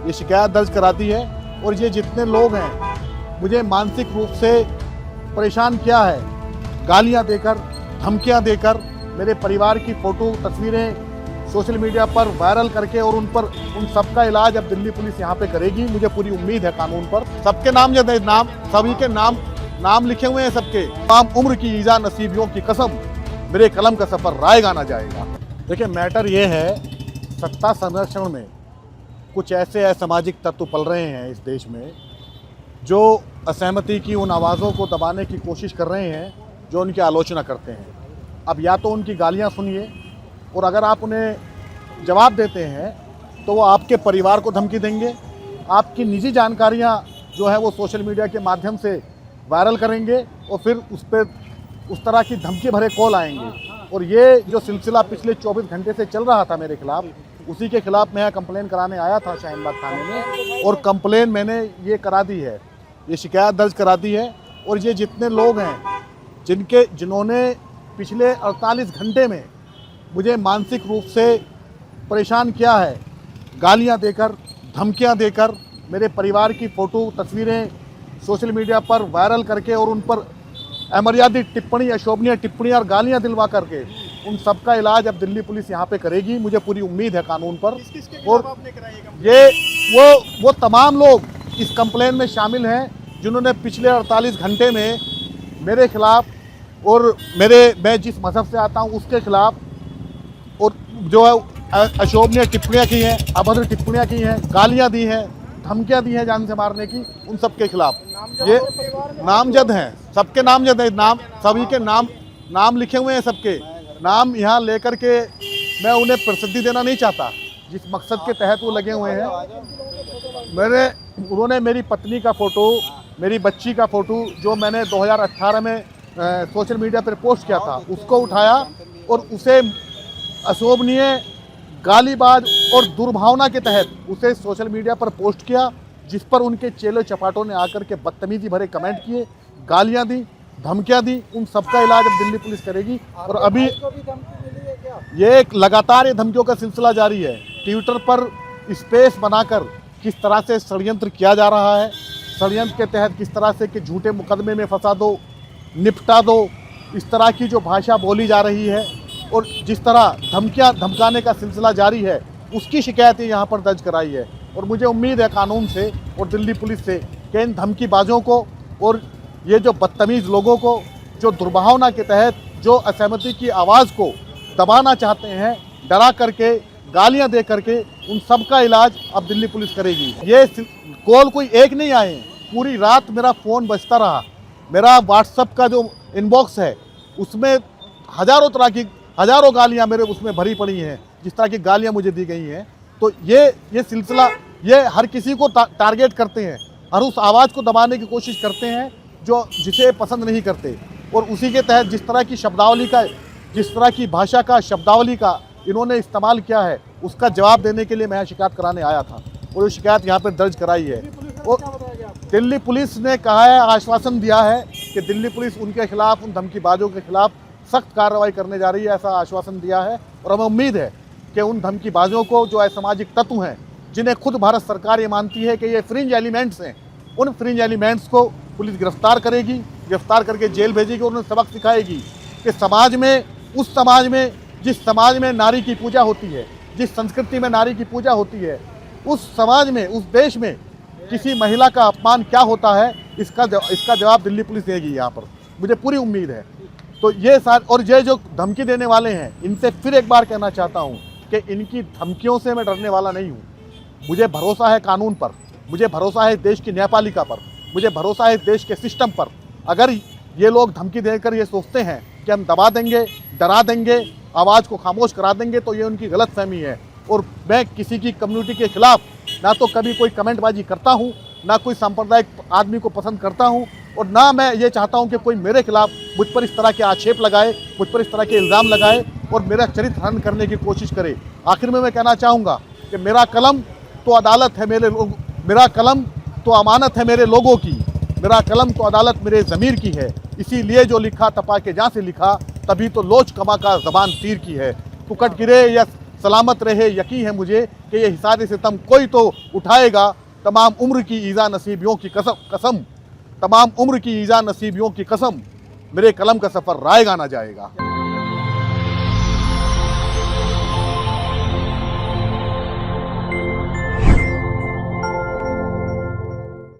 ये शिकायत दर्ज करा दी है। और ये जितने लोग हैं मुझे मानसिक रूप से परेशान किया है, गालियां देकर, धमकियां देकर, मेरे परिवार की फ़ोटो तस्वीरें सोशल मीडिया पर वायरल करके, और उन सबका इलाज अब दिल्ली पुलिस यहाँ पे करेगी। मुझे पूरी उम्मीद है कानून पर। सबके नाम सभी के नाम लिखे हुए हैं सबके। तमाम उम्र की ईजा नसीबियों की कसम, मेरे कलम का सफ़र रायगा ना जाएगा। देखिए, मैटर ये है, सत्ता संरक्षण में कुछ ऐसे असामाजिक तत्व पल रहे हैं इस देश में, जो असहमति की उन आवाज़ों को दबाने की कोशिश कर रहे हैं जो उनकी आलोचना करते हैं। अब या तो उनकी गालियां सुनिए, और अगर आप उन्हें जवाब देते हैं तो वो आपके परिवार को धमकी देंगे, आपकी निजी जानकारियां जो है वो सोशल मीडिया के माध्यम से वायरल करेंगे, और फिर उस पर उस तरह की धमकी भरे कॉल आएंगे। और ये जो सिलसिला पिछले 24 घंटे से चल रहा था मेरे खिलाफ, उसी के खिलाफ मैं कंप्लेन कराने आया था शाहीन बाग थाने में, और कंप्लेन मैंने ये करा दी है, ये शिकायत दर्ज करा दी है। और ये जितने लोग हैं जिन्होंने पिछले 48 घंटे में मुझे मानसिक रूप से परेशान किया है, गालियां देकर, धमकियां देकर, मेरे परिवार की फ़ोटो तस्वीरें सोशल मीडिया पर वायरल करके, और उन पर अमर्यादित टिप्पणी, अशोभनीय टिप्पणियां और गालियां दिलवा करके, उन सबका इलाज अब दिल्ली पुलिस यहाँ पे करेगी। मुझे पूरी उम्मीद है कानून पर। और ये वो तमाम लोग इस कंप्लेन में शामिल हैं जिन्होंने पिछले 48 घंटे में मेरे खिलाफ, और मैं जिस मजहब से आता हूँ उसके खिलाफ, और जो है अशोभनीय टिप्पणियाँ की हैं, अभद्र टिप्पणियाँ की हैं, गालियाँ दी हैं, धमकियाँ दी हैं जान से मारने की, उन सब के खिलाफ ये नामजद हैं, सबके नामजद हैं, सभी के नाम लिखे हुए हैं, सबके नाम यहाँ लेकर के मैं उन्हें प्रसिद्धि देना नहीं चाहता, जिस मकसद के तहत वो लगे हुए हैं। उन्होंने मेरी पत्नी का फ़ोटो, मेरी बच्ची का फ़ोटो जो मैंने 2018 में सोशल मीडिया पर पोस्ट किया था, उसको उठाया और उसे अशोभनीय, गालीबाज और दुर्भावना के तहत उसे सोशल मीडिया पर पोस्ट किया, जिस पर उनके चेले चपाटों ने आकर के बदतमीजी भरे कमेंट किए, गालियां दी, धमकियां दी। उन सबका इलाज अब दिल्ली पुलिस करेगी। और अभी ये लगातार ये धमकियों का सिलसिला जारी है। ट्विटर पर स्पेस बनाकर किस तरह से षड्यंत्र किया जा रहा है, षड्यंत्र के तहत किस तरह से कि झूठे मुकदमे में फंसा दो, निपटा दो, इस तरह की जो भाषा बोली जा रही है, और जिस तरह धमकाने का सिलसिला जारी है, उसकी शिकायतें यहाँ पर दर्ज कराई है। और मुझे उम्मीद है कानून से और दिल्ली पुलिस से कि इन धमकीबाजों को और ये जो बदतमीज़ लोगों को, जो दुर्भावना के तहत जो असहमति की आवाज़ को दबाना चाहते हैं, डरा करके, गालियां दे करके, उन सब का इलाज अब दिल्ली पुलिस करेगी। ये कॉल कोई एक नहीं आए, पूरी रात मेरा फ़ोन बजता रहा। मेरा व्हाट्सएप का जो इनबॉक्स है उसमें हज़ारों गालियां मेरे उसमें भरी पड़ी हैं, जिस तरह की गालियां मुझे दी गई हैं। तो ये सिलसिला, ये हर किसी को टारगेट करते हैं, हर उस आवाज़ को दबाने की कोशिश करते हैं जिसे पसंद नहीं करते। और उसी के तहत जिस तरह की शब्दावली का, जिस तरह की भाषा का, शब्दावली का इन्होंने इस्तेमाल किया है, उसका जवाब देने के लिए मैं शिकायत कराने आया था, और ये शिकायत यहाँ पर दर्ज कराई है। और दिल्ली पुलिस ने कहा है, आश्वासन दिया है कि दिल्ली पुलिस उनके खिलाफ, उन धमकीबाजों के खिलाफ सख्त कार्रवाई करने जा रही है, ऐसा आश्वासन दिया है। और हमें उम्मीद है कि उन धमकीबाजों को, जो असामाजिक तत्व हैं, जिन्हें खुद भारत सरकार ये मानती है कि ये फ्रिंज एलिमेंट्स हैं, उन फ्रिंज एलिमेंट्स को पुलिस गिरफ्तार करेगी, गिरफ्तार करके जेल भेजेगी, और उन्हें सबक सिखाएगी कि समाज में, उस समाज में जिस समाज में नारी की पूजा होती है, जिस संस्कृति में नारी की पूजा होती है, उस समाज में, उस देश में किसी महिला का अपमान क्या होता है, इसका जवाब दिल्ली पुलिस देगी यहाँ पर, मुझे पूरी उम्मीद है। तो ये जो धमकी देने वाले हैं, इनसे फिर एक बार कहना चाहता हूँ कि इनकी धमकियों से मैं डरने वाला नहीं हूँ। मुझे भरोसा है कानून पर, मुझे भरोसा है देश की न्यायपालिका पर, मुझे भरोसा है देश के सिस्टम पर। अगर ये लोग धमकी देकर ये सोचते हैं कि हम दबा देंगे, डरा देंगे, आवाज़ को खामोश करा देंगे, तो ये उनकी गलतफहमी है। और मैं किसी की कम्युनिटी के खिलाफ ना तो कभी कोई कमेंटबाजी करता हूँ, ना कोई सांप्रदायिक आदमी को पसंद करता हूँ, और ना मैं ये चाहता हूँ कि कोई मेरे खिलाफ मुझ पर इस तरह के आक्षेप लगाए, मुझ पर इस तरह के इल्ज़ाम लगाए और मेरा चरित्र हनन करने की कोशिश करे। आखिर में मैं कहना चाहूँगा कि मेरा कलम तो अदालत है, मेरा कलम तो अमानत है मेरे लोगों की, मेरा कलम तो अदालत मेरे ज़मीर की है। इसीलिए जो लिखा तपा के जहाँ से लिखा, तभी तो लोच कमा का ज़बान तीर की है। कुकट गिरे सलामत रहे। यकीन है मुझे कि ये हिसार सितम कोई तो उठाएगा। तमाम उम्र की ईज़ा नसीबियों की कसम, तमाम उम्र की ईज़ा नसीबियों की कसम, मेरे कलम का सफ़र रायगा ना जाएगा।